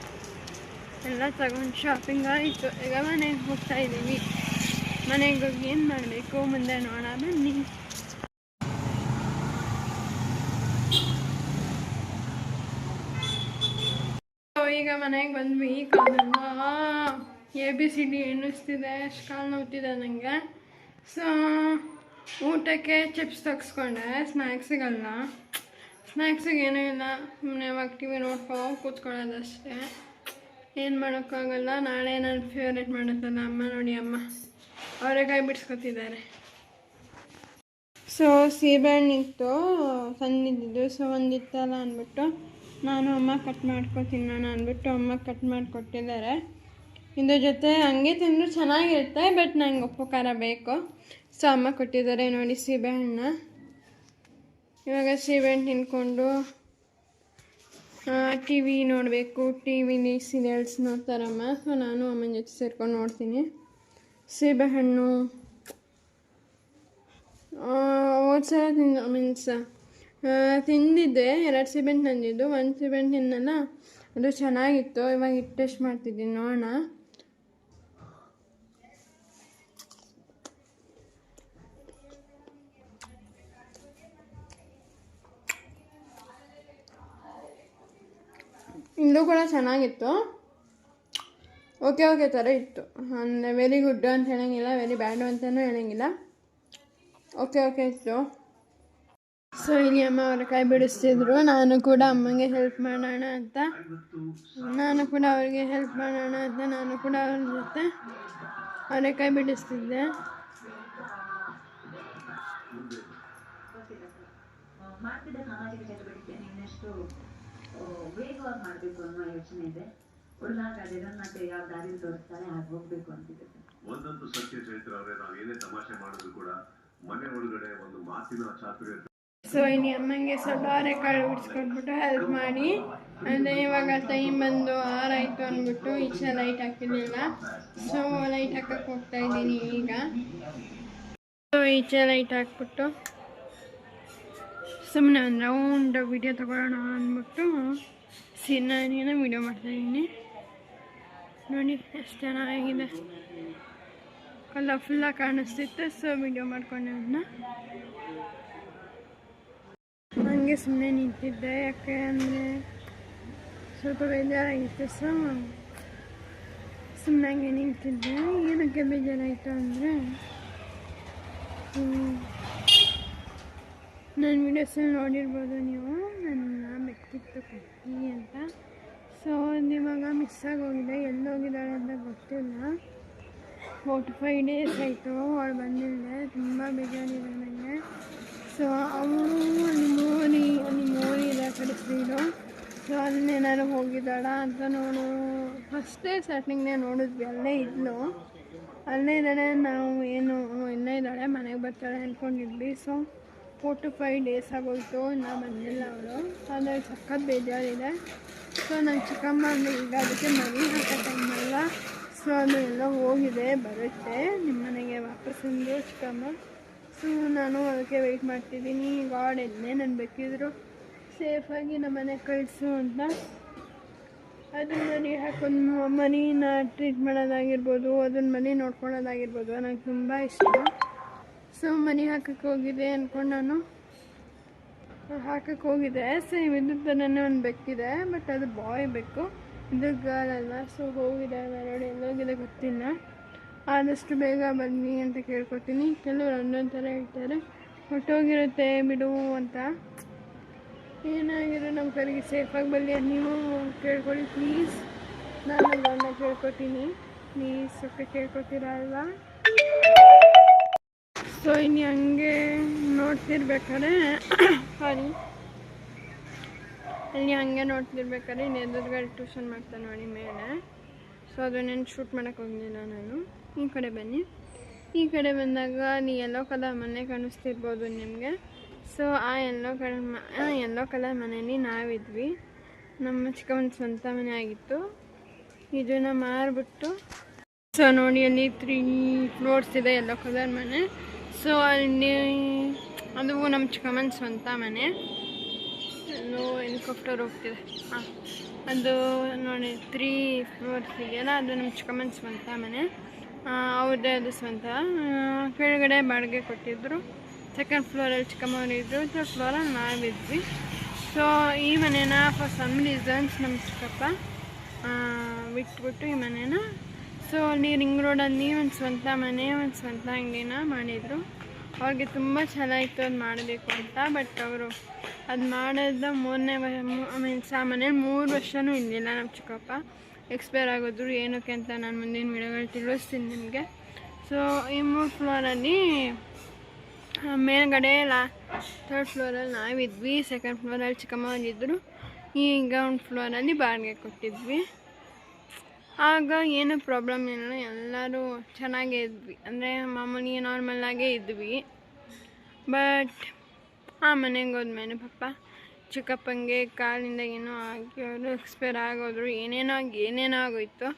ಎಲ್ಲ ತಗೊಂಡು ಶಾಪಿಂಗ್ ಆಯಿತು. ಈಗ ಮನೆಗೆ ಹೋಗ್ತಾ ಇದ್ದೀವಿ. ಮನೆಗೆ ಹೋಗಿ ಏನು ಮಾಡಬೇಕು ಮುಂದೆ ನೋಡೋಣ, ಬನ್ನಿ. ಈಗ ಮನೆಗೆ ಬಂದ್ವಿ. ಕಾಲೆಲ್ಲ ABCD ಎನ್ನಿಸ್ತಿದೆ, ಅಷ್ಟು ಕಾಲು ನೋವ್ತಿದೆ ನನಗೆ. ಸೊ ಊಟಕ್ಕೆ ಚಿಪ್ಸ್ ತಗ್ಸ್ಕೊಂಡೆ, ಸ್ನ್ಯಾಕ್ಸಿಗಲ್ಲ. ಸ್ನ್ಯಾಕ್ಸಿಗೆ ಏನೂ ಇಲ್ಲ, ಸುಮ್ಮನೆ ಇವಾಗ TV ನೋಡ್ಕೊಂಡು ಕೂತ್ಕೊಳ್ಳೋದಷ್ಟೇ. ಏನು ಮಾಡೋಕ್ಕಾಗಲ್ಲ. ನಾಳೆ ನನ್ನ ಫೇವ್ರೇಟ್ ಮಾಡುತ್ತಲ್ಲ ಅಮ್ಮ. ನೋಡಿ ಅಮ್ಮ ಅವರೆಕಾಯಿ ಬಿಡಿಸ್ಕೊತಿದ್ದಾರೆ. ಸೊ ಸೀಬೆಹಣ್ಣಿತ್ತು ತಂದಿದ್ದು. ಸೊ ಒಂದಿತ್ತಲ್ಲ ಅಂದ್ಬಿಟ್ಟು ನಾನು ಅಮ್ಮ ಕಟ್ ಮಾಡ್ಕೊತಿನ್ನೋಣ ಅಂದ್ಬಿಟ್ಟು ಅಮ್ಮ ಕಟ್ ಮಾಡಿಕೊಟ್ಟಿದ್ದಾರೆ. ಇದ್ರ ಜೊತೆ ಹಂಗೆ ತಿಂದರೂ ಚೆನ್ನಾಗಿರುತ್ತೆ, ಬಟ್ ನಂಗೆ ಉಪ್ಪು ಖಾರ ಬೇಕು. ಸೊ ಅಮ್ಮ ಕೊಟ್ಟಿದ್ದಾರೆ ನೋಡಿ ಸೀಬೆಹಣ್ಣ. ಇವಾಗ ಸೀಬೆಹಣ್ಣು ತಿನ್ಕೊಂಡು TV ನೋಡಬೇಕು. TVಲಿ ಸೀರಿಯಲ್ಸ್ ನೋಡ್ತಾರಮ್ಮ. ಸೊ ನಾನು ಅಮ್ಮನ ಜೊತೆ ಸೇರ್ಕೊಂಡು ನೋಡ್ತೀನಿ. ಸೀಬೆಹಣ್ಣು ಹೋದ್ಸಲ ತಿಂದಿದ್ದೆ. 2 ಸೀಬೆಹಣ್ಣು ತಂದಿದ್ದು, 1 ಸೀಬೆಹಣ್ಣು ತಿನ್ನಲ್ಲ, ಅದು ಚೆನ್ನಾಗಿತ್ತು. ಇವಾಗ ಇದು ಟೇಸ್ಟ್ ಮಾಡ್ತಿದ್ದೀನಿ, ನೋಡೋಣ. ಇದು ಕೂಡ ಚೆನ್ನಾಗಿತ್ತು. ಓಕೆ ಥರ ಇತ್ತು. ಅಂದರೆ ವೆರಿ ಗುಡ್ ಅಂತ ಹೇಳೋಂಗಿಲ್ಲ, ವೆರಿ ಬ್ಯಾಡು ಅಂತಲೂ ಹೇಳೋಂಗಿಲ್ಲ. ಓಕೆ ಇತ್ತು. ಸೊ ಇಲ್ಲಿ ಅಮ್ಮ ಅವರೆಕಾಯಿ ಬಿಡಿಸ್ತಿದ್ರು. ನಾನು ಕೂಡ ಅಮ್ಮಂಗೆ ಹೆಲ್ಪ್ ಮಾಡೋಣ ಅಂತ ನಾನು ಕೂಡ ಅವ್ರ ಜೊತೆ ಅವರೆಕಾಯಿ ಬಿಡಿಸ್ತಿದ್ದೆ. ಗೊತ್ತಿಲ್ಲ ಸರ್. ಮಾಡ್ತಿದ್ದ ಸಾಮಾಜಿಕ ಚಟುವಟಿಕೆಯನ್ನು ಇನ್ನಷ್ಟು ವೇಗವಾಗಿ ಮಾಡಬೇಕು ಅನ್ನೋ ಯೋಚನೆ ಇದೆ. ಉಳಿದಾಗ ಜಗನ್ಮಾತೆ ಯಾವ ದಾರಿ ತೋರಿಸ್ತಾಳೆ ಹಾಗೆ ಹೋಗ್ಬೇಕು ಅಂತಿದೆ ಸರ್. ಒಂದಂತೂ ಸತ್ಯ ಚೈತ್ರ ಅವರೇ, ನಾವು ಏನೇ ತಮಾಷೆ ಮಾಡಿದ್ರು ಕೂಡ ಮನೆ ಒಳಗಡೆ ಒಂದು ಮಾತಿನ ಚಾತುರ್ಯ. ಸೊ ಇಲ್ಲಿ ಅಮ್ಮಂಗೆ ಸ್ವಲ್ಪ ಅವರೆಕಾಳು ಬಿಡಿಸ್ಕೊಟ್ಬಿಟ್ಟು ಹೆಲ್ಪ್ ಮಾಡಿ, ಅಂದರೆ ಇವಾಗ ಟೈಮ್ ಬಂದು 6 ಆಯಿತು ಅಂದ್ಬಿಟ್ಟು ಈಚೆ ಲೈಟ್ ಹಾಕಿರಲಿಲ್ಲ. ಸೊ ಲೈಟ್ ಹಾಕಕ್ಕೆ ಹೋಗ್ತಾ ಇದ್ದೀನಿ ಈಗ. ಸೊ ಈಚೆ ಲೈಟ್ ಹಾಕ್ಬಿಟ್ಟು ಸುಮ್ಮನೆ ಒಂದು ರೌಂಡ್ ವಿಡಿಯೋ ತಗೊಳ್ಳೋಣ ಅಂದ್ಬಿಟ್ಟು ಸಿನಾರಿನ ವಿಡಿಯೋ ಮಾಡ್ತಾಯಿದ್ದೀನಿ. ನೋಡಿ ಎಷ್ಟು ಚೆನ್ನಾಗಿದೆ, ಕಲರ್ಫುಲ್ಲಾಗಿ ಕಾಣಿಸ್ತಿತ್ತು. ಸೊ ವಿಡಿಯೋ ಮಾಡ್ಕೊಂಡೆ ಅದನ್ನ. ಹಂಗೆ ಸುಮ್ಮನೆ ನಿಂತಿದ್ದೆ, ಯಾಕೆ ಅಂದರೆ ಸ್ವಲ್ಪ ಬೇಜಾರಾಗಿತ್ತು. ಸೊ ಸುಮ್ಮನೆ ಹಂಗೆ ನಿಂತಿದ್ದೆ. ಏನಕ್ಕೆ ಬೇಜಾರಾಯಿತು ಅಂದರೆ ನನ್ನ ವೀಡಿಯೋಸಲ್ಲಿ ನೋಡಿರ್ಬೋದು ನೀವು, ನನ್ನ ಬೆಕ್ಕಿತ್ತು ಕುಕ್ಕಿ ಅಂತ. ಸೊ ಅದು ಇವಾಗ ಮಿಸ್ ಆಗೋಗಿದೆ, ಎಲ್ಲೋಗಿದ್ದಾಳೆ ಅಂತ ಗೊತ್ತಿಲ್ಲ. 45 ಡೇಸ್ ಆಯಿತು ಅವಳು ಬಂದಿದ್ದೆ. ತುಂಬ ಬೇಜಾರಿದೆ ನನಗೆ. ಸೊ ಅವಳು ಅಲ್ಲಿ ಮೋರಿ ಇದೆ ಆ ಕಡೆ ಸೈಡು. ಸೊ ಅಲ್ಲೇನಾದ್ರು ಹೋಗಿದ್ದಾಳ ಅಂತ ಫಸ್ಟೇ ಸ್ಟಾರ್ಟಿಂಗ್ನೇ ನೋಡಿದ್ವಿ, ಅಲ್ಲೇ ಇದ್ಲು, ಅಲ್ಲೇ ಇದ್ದಾಳೆ. ನಾವು ಏನು ಇಲ್ಲೇ ಇದ್ದಾಳೆ, ಮನೆಗೆ ಬರ್ತಾಳೆ ಅಂದ್ಕೊಂಡಿದ್ವಿ. ಸೊ 4 to 5 ಡೇಸ್ ಆಗೋಯ್ತು, ಇನ್ನೂ ಬಂದಿಲ್ಲ ಅವಳು. ಆದರೆ ಸಖತ್ ಬೇಜಾರಿದೆ. ಸೊ ನನ್ನ ಚಿಕ್ಕಮ್ಮ ಈಗ ಅದಕ್ಕೆ ಮರಿ ಹಾಕೋ ಟೈಮಲ್ಲ. ಸೊ ಅದು ಎಲ್ಲ ಹೋಗಿದೆ, ಬರುತ್ತೆ ನಿಮ್ಮ ಮನೆಗೆ ವಾಪಸ್ಸಂದು ಚಿಕ್ಕಮ್ಮ. ಸೊ ನಾನು ಅದಕ್ಕೆ ವೆಯ್ಟ್ ಮಾಡ್ತಿದ್ದೀನಿ. ಗಾಡ್ ಎನ್ನೇ ನಾನು ಬೇಕಿದ್ರು ಸೇಫಾಗಿ ನಮ್ಮ ಮನೆಗೆ ಕಳಿಸು ಅಂತ. ಅದು ಮರಿ ಹಾಕೊಂಡು ಮರಿನ ಟ್ರೀಟ್ ಮಾಡೋದಾಗಿರ್ಬೋದು, ಅದನ್ನ ಮನೆ ನೋಡ್ಕೊಳ್ಳೋದಾಗಿರ್ಬೋದು ನನಗೆ ತುಂಬ ಇಷ್ಟ. ಸೊ ಮನೆ ಹಾಕಕ್ಕೆ ಹೋಗಿದೆ ಅಂದ್ಕೊಂಡು ನಾನು ಹಾಕಕ್ಕೆ ಹೋಗಿದೆ. ಸೇಮ್ ಇದ್ರ ಥರನೇ ಒಂದು ಬೆಕ್ಕಿದೆ, ಬಟ್ ಅದು ಬಾಯ್ ಬೆಕ್ಕು, ಇದು ಗರ್ಲ್ ಅಲ್ಲ. ಸೊ ಹೋಗಿದೆ, ಹೊರಗಡೆ ಎಲ್ಲೋಗಿದೆ ಗೊತ್ತಿಲ್ಲ. ಆದಷ್ಟು ಬೇಗ ಬನ್ನಿ ಅಂತ ಕೇಳ್ಕೊತೀನಿ. ಕೆಲವರು ಒಂದೊಂದು ಥರ ಹೇಳ್ತಾರೆ, ಹೊಟ್ಟೋಗಿರುತ್ತೆ ಬಿಡು ಅಂತ. ಏನಾಗಿರೋ ನಮ್ಮ ಕಡೆಗೆ ಸೇಫಾಗಿ ಬರಲಿ ಅಂತ ನೀವು ಕೇಳ್ಕೊಳ್ಳಿ ಪ್ಲೀಸ್. ನಾನು ಗಂಡ ಕೇಳ್ಕೊತೀನಿ, ಪ್ಲೀಸ್ ಸ್ವಲ್ಪ ಕೇಳ್ಕೊತೀರಾ ಅಲ್ವಾ. ಸೊ ಇನ್ನು ಹಂಗೆ ನೋಡ್ತಿರ್ಬೇಕಾದ್ರೆ ಸಾರಿ ಅಲ್ಲಿ ಹಂಗೆ ನೋಡ್ತಿರ್ಬೇಕಾದ್ರೆ ಇಲ್ಲಿ ಎದುರುಗಡೆ ಟ್ಯೂಷನ್ ಮಾಡ್ತಾನೆ ನೋಡಿ ಮೇಲೆ. ಸೊ ಅದನ್ನೇನು ಶೂಟ್ ಮಾಡೋಕ್ಕೆ ಹೋಗಲಿಲ್ಲ ನಾನು. ಈ ಕಡೆ ಬನ್ನಿ. ಈ ಕಡೆ ಬಂದಾಗ ಅಲ್ಲಿ ಯೆಲ್ಲೋ ಕಲರ್ ಮನೆ ಕಾಣಿಸ್ತಿರ್ಬೋದು ನಿಮಗೆ. ಸೊ ಆ ಯೆಲ್ಲೋ ಕಲರ್ ಮನೆಯಲ್ಲಿ ನಾವಿದ್ವಿ. ನಮ್ಮ ಚಿಕ್ಕಮ್ಮನ ಸ್ವಂತ ಮನೆ ಆಗಿತ್ತು. ಇದನ್ನು ಮಾರಿಬಿಟ್ಟು, ಸೊ ನೋಡಿ ಅಲ್ಲಿ 3 ಫ್ಲೋರ್ಸ್ ಇದೆ ಯೆಲ್ಲೋ ಕಲರ್ ಮನೆ. ಸೊ ಅಲ್ಲಿ ಅದು ನಮ್ಮ ಚಿಕ್ಕಮ್ಮನ ಸ್ವಂತ ಮನೆ. ಎಲ್ಲೋ ಹೆಲಿಕಾಪ್ಟರ್ ಹೋಗ್ತಿದೆ. ಹಾಂ, ಅದು ನೋಡಿ 3 ಫ್ಲೋರ್ಸ್ ಇದೆಯಲ್ಲ, ಅದು ನಮ್ಮ ಚಿಕ್ಕಮ್ಮನ ಸ್ವಂತ ಮನೆ. ಅವ್ರದ್ದೇ ಅದು ಸ್ವಂತ. ಕೆಳಗಡೆ ಬಾಡಿಗೆ ಕೊಟ್ಟಿದ್ದರು. 2nd ಫ್ಲೋರಲ್ಲಿ ಚಿಕ್ಕಮ್ಮವ್ರು ಇದ್ದರು, 3rd ಫ್ಲೋರಲ್ಲಿ ನಾವಿದ್ವಿ. ಸೊ ಈ ಮನೇನ ಫಾರ್ ಸಮ್ ರೀಸನ್ಸ್ ನಮ್ಮ ಚಿಕ್ಕಪ್ಪ ಬಿಟ್ಬಿಟ್ಟು ಈ ಮನೇನ ಸೊ ಅಲ್ಲಿ ರಿಂಗ್ ರೋಡಲ್ಲಿ ಒಂದು ಸ್ವಂತ ಮನೆ, ಒಂದು ಸ್ವಂತ ಅಂಗಡಿನ ಮಾಡಿದರು. ಅವ್ರಿಗೆ ತುಂಬ ಚೆನ್ನಾಗಿತ್ತು ಅದು ಮಾಡಬೇಕು ಅಂತ. ಬಟ್ ಅವರು ಅದು ಮಾಡಿದ ಆ ಮನೇಲಿ 3 ವರ್ಷವೂ ಇರಲಿಲ್ಲ ನಮ್ಮ ಚಿಕ್ಕಪ್ಪ. ಎಕ್ಸ್ಪೈರ್ ಆಗೋದ್ರು. ಏನಕ್ಕೆ ಅಂತ ನಾನು ಮುಂದಿನ ವಿಡಿಯೋಗಳು ತಿಳಿಸ್ತೀನಿ ನಿಮಗೆ. ಸೊ ಈ 3 ಫ್ಲೋರಲ್ಲಿ ಮೇಲ್ಗಡೆ 3rd ಫ್ಲೋರಲ್ಲಿ ನಾವಿದ್ವಿ, 2nd ಫ್ಲೋರಲ್ಲಿ ಚಿಕ್ಕಮ್ಮವ್ರಿದ್ದರು, ಈ ಗ್ರೌಂಡ್ ಫ್ಲೋರಲ್ಲಿ ಬಾಡಿಗೆ ಕೊಟ್ಟಿದ್ವಿ. ಆಗ ಏನೂ ಪ್ರಾಬ್ಲಮ್ ಇಲ್ಲ, ಎಲ್ಲರೂ ಚೆನ್ನಾಗೇ ಇದ್ವಿ, ಅಂದರೆ ಮಾಮೂಲಿ ನಾರ್ಮಲ್ಲಾಗೇ ಇದ್ವಿ. ಬಟ್ ಆ ಮನೆಗೆ ಹೋದ್ಮೇಲೆ ಪಾಪ ಚಿಕ್ಕಪ್ಪಂಗೆ ಕಾಲಿಂದ ಏನೋ ಆಗಿ ಅವರು ಎಕ್ಸ್ಪೈರ್ ಆಗೋದ್ರು. ಏನೇನೋ ಆಗೋಯ್ತು.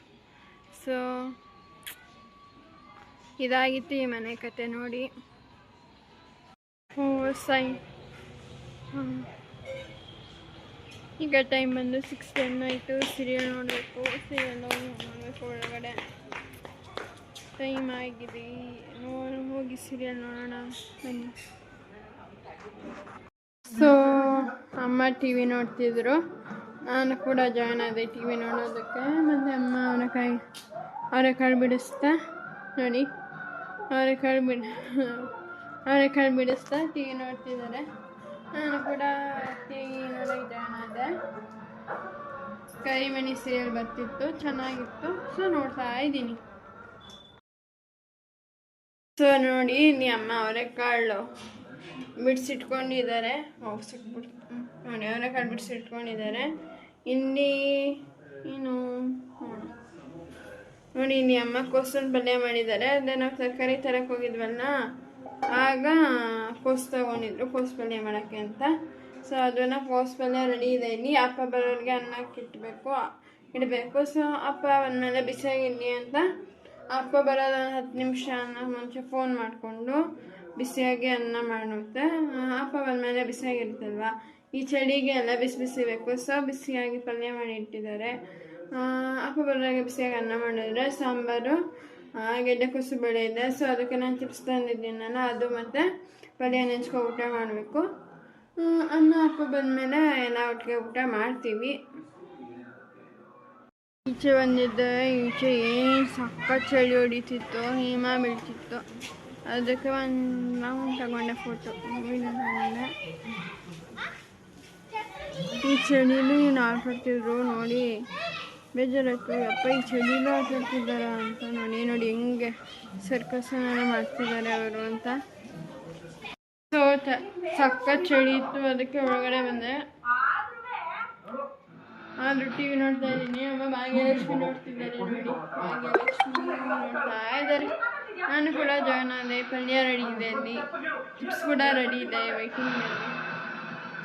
ಸೊ ಇದಾಗಿತ್ತು ಈ ಮನೆ ಕತೆ ನೋಡಿ. ಈಗ ಟೈಮ್ ಬಂದು 6:10 ಆಯಿತು. ಸೀರಿಯಲ್ ನೋಡಬೇಕು. ಸೀರಿಯಲ್ ನೋಡಬೇಕು. ಒಳಗಡೆ ಟೈಮ್ ಆಗಿದೆ. ಹೋಗಿ ಸೀರಿಯಲ್ ನೋಡೋಣ ಬನ್ನಿ. ಸೊ ಅಮ್ಮ ಟಿ ವಿ ನೋಡ್ತಿದ್ರು, ನಾನು ಕೂಡ ಜಾಯ್ನ್ ಆದೆ ಟಿ ವಿ ನೋಡೋದಕ್ಕೆ. ಮತ್ತು ಅಮ್ಮ ಅವರೆಕಾಳು ಬಿಡಿಸ್ತಾ ನೋಡಿ, ಅವರೆಕಾಳು ಬಿಡಿಸ್ತಾ ಟಿ ವಿ ನೋಡ್ತಿದ್ದಾರೆ. ನಾನು ಕೂಡ ಟಿ ವಿ ನೋಡೋಕ್ಕೆ ಜಾಯ್ನ್ ಆದೆ. ಕರಿಮಣಿ ಸೀರಿಯಲ್ ಬರ್ತಿತ್ತು, ಚೆನ್ನಾಗಿತ್ತು. ಸೊ ನೋಡ್ತಾ ಇದ್ದೀನಿ. ಸೊ ನೋಡಿ ಇಲ್ಲಿ ಅಮ್ಮ ಅವರೆಕಾಳು ಬಿಡಿಸಿಟ್ಕೊಂಡಿದ್ದಾರೆ. ನೋಡಿ ಅವರೆಕಾಳು ಬಿಡಿಸಿಟ್ಕೊಂಡಿದ್ದಾರೆ. ಇಲ್ಲಿ ಏನು ನೋಡಿ, ಇಲ್ಲಿ ಅಮ್ಮ ಕೋಸನ್ ಪಲ್ಯ ಮಾಡಿದ್ದಾರೆ. ಅದೇ ನಾವು ತರಕಾರಿ ತರಕ್ಕೆ ಹೋಗಿದ್ವಲ್ಲ, ಆಗ ಕೋಸು ತಗೊಂಡಿದ್ರು ಕೋಸು ಪಲ್ಯ ಮಾಡೋಕ್ಕೆ ಅಂತ. ಸೊ ಅದನ್ನು ಕೋಸು ಪಲ್ಯ ರೆಡಿ ಇದೆ. ಇಲ್ಲಿ ಅಪ್ಪ ಬರೋರಿಗೆ ಅನ್ನಕ್ಕೆ ಇಡಬೇಕು. ಸೊ ಅಪ್ಪ ಒಂದ್ಮೇಲೆ ಬಿಸಿಯಾಗಿರಲಿ ಅಂತ ಅಪ್ಪ ಬರೋದು 10 ನಿಮಿಷ ಮುಂಚೆ ಫೋನ್ ಮಾಡಿಕೊಂಡು ಬಿಸಿಯಾಗಿ ಅನ್ನ ಮಾಡುತ್ತೆ. ಅಪ್ಪ ಬಂದಮೇಲೆ ಬಿಸಿಯಾಗಿರ್ತಲ್ವ, ಈ ಚಳಿಗೆ ಎಲ್ಲ ಬಿಸಿ ಬಿಸಿ ಬೇಕು. ಸೊ ಬಿಸಿಯಾಗಿ ಪಲ್ಯ ಮಾಡಿ ಇಟ್ಟಿದ್ದಾರೆ. ಅಪ್ಪ ಬರೋರಿಗೆ ಬಿಸಿಯಾಗಿ ಅನ್ನ ಮಾಡಿದ್ರೆ ಸಾಂಬಾರು, ಗೆಡ್ಡೆಕೋಸು ಬೇಳೆ ಇದೆ. ಸೊ ಅದಕ್ಕೆ ನಾನು ಚಿಪ್ಸ್ ತಂದಿದ್ದೀನಲ್ಲ, ಅದು ಮತ್ತು ಪಲ್ಯ ನೆಂಚ್ಕೊ ಊಟ ಮಾಡಬೇಕು. ಅನ್ನ ಅಪ್ಪ ಬಂದಮೇಲೆ ಎಲ್ಲ ಒಟ್ಟಿಗೆ ಊಟ ಮಾಡ್ತೀವಿ. ಈಚೆ ಬಂದಿದ್ದೆ. ಈಚೆ ಏನು ಸಖತ್ ಚಳಿ ಹೊಡಿತಿತ್ತು, ಹಿಮ ಬೀಳ್ತಿತ್ತು. ಅದಕ್ಕೆ ಒಂದು ರೌಂಡ್ ತಗೊಂಡೆ, ಫೋಟೋ ವಿಡಿಯೋ ತಗೊಂಡೆ. ಈ ಚಳಿಲೂ ಏನು ಆಟಾಡ್ತಿದ್ರು ನೋಡಿ, ಬೇಜಾರಾಯ್ತು. ಅಪ್ಪ ಈ ಚಳಿಲೂ ಆಟಾಡ್ತಿದ್ದಾರ ಅಂತ. ನೋಡಿ ಹೆಂಗೆ ಸರ್ಕಸ್ನೆಲ್ಲ ಮಾಡ್ತಿದ್ದಾರೆ ಅವರು ಅಂತ. ಸೊ ಸಖತ್ ಚಳಿ ಇತ್ತು, ಅದಕ್ಕೆ ಒಳಗಡೆ ಬಂದೆ. ಆದರೂ ಟಿ ವಿ ನೋಡ್ತಾ ಇದ್ದೀನಿ. ಅಮ್ಮ ಭಾಗ್ಯಲಕ್ಷ್ಮಿ ನೋಡ್ತಿದ್ದಾರೆ ನೋಡಿ, ಭಾಗ್ಯಲಕ್ಷ್ಮಿ ನೋಡ್ತಾ ಇದ್ದಾರೆ. ನಾನು ಕೂಡ ಜಾಯ್ನ್ ಆದೆ. ಪಲ್ಯ ರೆಡಿ ಇದೆ, ಅಲ್ಲಿ ಚಿಪ್ಸ್ ಕೂಡ ರೆಡಿ ಇದೆ ವೆಯ್ಟಿಂಗಲ್ಲಿ.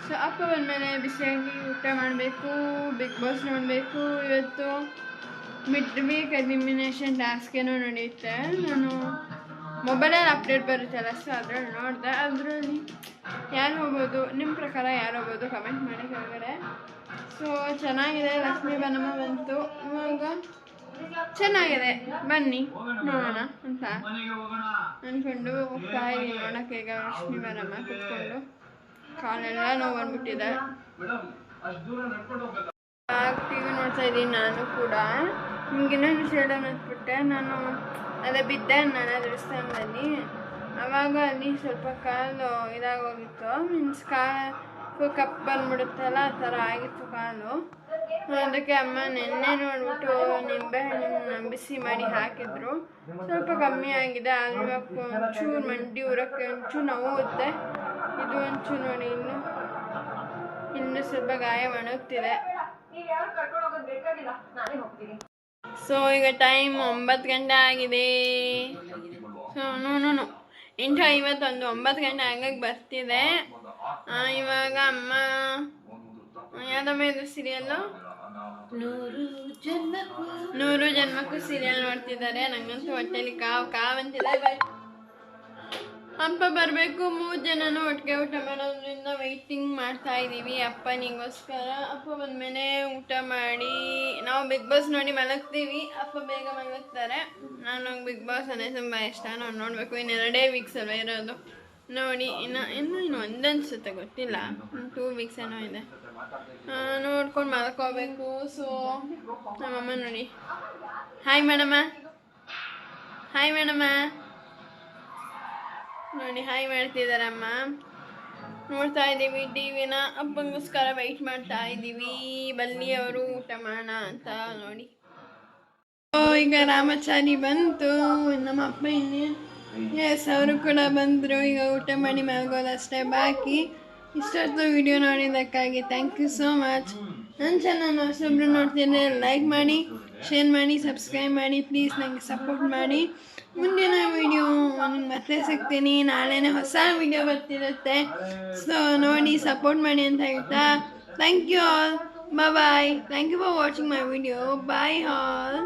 ಸೊ ಅಪ್ಪ ಬಂದಮೇಲೆ ಬಿಸಿಯಾಗಿ ಊಟ ಮಾಡಬೇಕು, ಬಿಗ್ ಬಾಸ್ ನೋಡಬೇಕು. ಇವತ್ತು ಮಿಡ್ ವೀಕ್ ಎಲಿಮಿನೇಷನ್ ಟಾಸ್ಕ್ ಏನೋ ನಡೆಯುತ್ತೆ. ನಾನು ಮೊಬೈಲಲ್ಲಿ ಅಪ್ಡೇಟ್ ಬರುತ್ತಲ್ಲ, ಸೊ ಅದ್ರಲ್ಲಿ ನೋಡಿದೆ. ಅದರಲ್ಲಿ ಯಾರು ಹೋಗ್ಬೋದು, ನಿಮ್ಮ ಪ್ರಕಾರ ಯಾರು ಹೋಗ್ಬೋದು ಕಮೆಂಟ್ ಮಾಡಿ ಕೆಳಗಡೆ. ಸೊ ಚೆನ್ನಾಗಿದೆ, ಲಕ್ಷ್ಮೀ ಬನಮ್ಮ ಬಂತು. ಇವಾಗ ಚೆನ್ನಾಗಿದೆ, ಬನ್ನಿ ನೋಡೋಣ ಅಂತ ಅಂದ್ಕೊಂಡು ಹೋಗ್ತಾ ಇದ್ದೀನಿ ನೋಡೋಕ್ಕೆ. ಈಗ ಲಕ್ಷ್ಮೀ ಬನಮ್ಮ ಕುತ್ಕೊಂಡು ಕಾಲೆಲ್ಲ ನೋವು ಬಂದ್ಬಿಟ್ಟಿದೆ. ಟಿವಿ ನೋಡ್ತಾ ಇದ್ದೀನಿ ನಾನು ಕೂಡ. ನಿಮ್ಗೆ ಇನ್ನೊಂದು ವಿಷಯ ಅನ್ನಿಸ್ಬಿಟ್ಟೆ, ನಾನು ಅದೇ ಬಿದ್ದೆ ನಾನು ದೇವಸ್ಥಾನದಲ್ಲಿ. ಆವಾಗ ಅಲ್ಲಿ ಸ್ವಲ್ಪ ಕಾಲು ಇದಾಗೋಗಿತ್ತು, ಮೀನ್ಸ್ ಕಪ್ ಬಂದ್ಬಿಡುತ್ತಲ್ಲ, ಆ ಥರ ಆಗಿತ್ತು ಕಾಲು. ಅದಕ್ಕೆ ಅಮ್ಮ ನೆನ್ನೆ ನೋಡ್ಬಿಟ್ಟು ನಿಂಬೆಹಣ್ಣು ಬಿಸಿ ಮಾಡಿ ಹಾಕಿದ್ರು, ಸ್ವಲ್ಪ ಕಮ್ಮಿ ಆಗಿದೆ. ಆದರೆ ಇವಾಗ ಒಂಚೂರು ಮಂಡಿ ಉರಕ್ಕೆ ಒಂಚೂರು ನೋವುತ್ತೆ. ಇದು ಒಂಚೂರು ನೋಡಿ, ಇನ್ನು ಸ್ವಲ್ಪ ಗಾಯ ಒಣಗ್ತಿದೆ. ಸೊ ಈಗ ಟೈಮ್ 9 ಗಂಟೆ ಆಗಿದೆ. ಸೊ 8:51, 9 ಗಂಟೆ ಆಗಕ್ಕೆ ಬರ್ತಿದೆ. ಇವಾಗ ಅಮ್ಮ ಯಾವುದಮ್ಮ ಇದು ಸೀರಿಯಲ್ಲು, 100 ಜನ್ಮಕ್ಕೂ ಸೀರಿಯಲ್ ನೋಡ್ತಿದ್ದಾರೆ. ನಂಗಂತೂ ಹೊಟ್ಟೆಲಿ ಕಾವ್ ಅಂತಿದೆ. ಅಪ್ಪ ಬರಬೇಕು, 3 ಜನನೂ ಒಟ್ಟಿಗೆ ಊಟ ಮಾಡೋದ್ರಿಂದ ವೆಯ್ಟಿಂಗ್ ಮಾಡ್ತಾ ಇದ್ದೀವಿ ಅಪ್ಪನಿಗೋಸ್ಕರ. ಅಪ್ಪ ಬಂದಮೇಲೆ ಊಟ ಮಾಡಿ ನಾವು ಬಿಗ್ ಬಾಸ್ ನೋಡಿ ಮಲಗ್ತೀವಿ. ಅಪ್ಪ ಬೇಗ ಮಲಗ್ತಾರೆ. ನಾನು ಬಿಗ್ ಬಾಸ್ ಅಂದರೆ ತುಂಬ ಇಷ್ಟ, ನಾವು ನೋಡಬೇಕು. ಇನ್ನು 2 ವೀಕ್ಸ್ ಅಲ್ವ ಇರೋದು ನೋಡಿ. ಇನ್ನು ಒಂದನ್ಸುತ್ತೆ, ಗೊತ್ತಿಲ್ಲ, 2 ವೀಕ್ಸ್ ಏನೋ ಇದೆ. ನೋಡ್ಕೊಂಡು ಮಲ್ಕೋಬೇಕು. ಸೊ ನಮ್ಮಮ್ಮ ನೋಡಿ, ಹಾಯ್ ಮೇಡಮ್ಮ, ಹಾಯ್ ಮೇಡಮ್ಮ ನೋಡಿ, ಹಾಯ್ ಮಾಡ್ತಿದ್ದಾರಮ್ಮ. ನೋಡ್ತಾ ಇದ್ದೀವಿ ಟಿವಿನ. ಅಪ್ಪಂಗೋಸ್ಕರ ವೆಯ್ಟ್ ಮಾಡ್ತಾ ಇದ್ದೀವಿ, ಬನ್ನಿ ಅವರು ಊಟ ಮಾಡೋಣ ಅಂತ ನೋಡಿ. ಈಗ ರಾಮಾಚಾರಿ ಬಂತು, ನಮ್ಮ ಅಪ್ಪ ಎಸ್ ಅವರು ಕೂಡ ಬಂದರು. ಈಗ ಊಟ ಮಾಡಿ ಮಲಗೋದಷ್ಟೇ ಬಾಕಿ. ಇಷ್ಟೊತ್ತು ವಿಡಿಯೋ ನೋಡಿದ್ದಕ್ಕಾಗಿ ಥ್ಯಾಂಕ್ ಯು ಸೋ ಮಚ್. ನನ್ನ ಚಾನಲ್ ಹೊಸೊಬ್ರು ನೋಡ್ತಿದ್ರೆ ಲೈಕ್ ಮಾಡಿ, ಶೇರ್ ಮಾಡಿ, ಸಬ್ಸ್ಕ್ರೈಬ್ ಮಾಡಿ. ಪ್ಲೀಸ್ ನನಗೆ ಸಪೋರ್ಟ್ ಮಾಡಿ. ಮುಂದಿನ ವಿಡಿಯೋ ಮತ್ತೆ ಸಿಗ್ತೀನಿ. ನಾಳೆನೇ ಹೊಸ ವಿಡಿಯೋ ಬರ್ತಿರುತ್ತೆ. ಸೊ ನೋಡಿ, ಸಪೋರ್ಟ್ ಮಾಡಿ ಅಂತ ಹೇಳ್ತಾ thank you all. Bye. Thank you for watching my video. Bye all.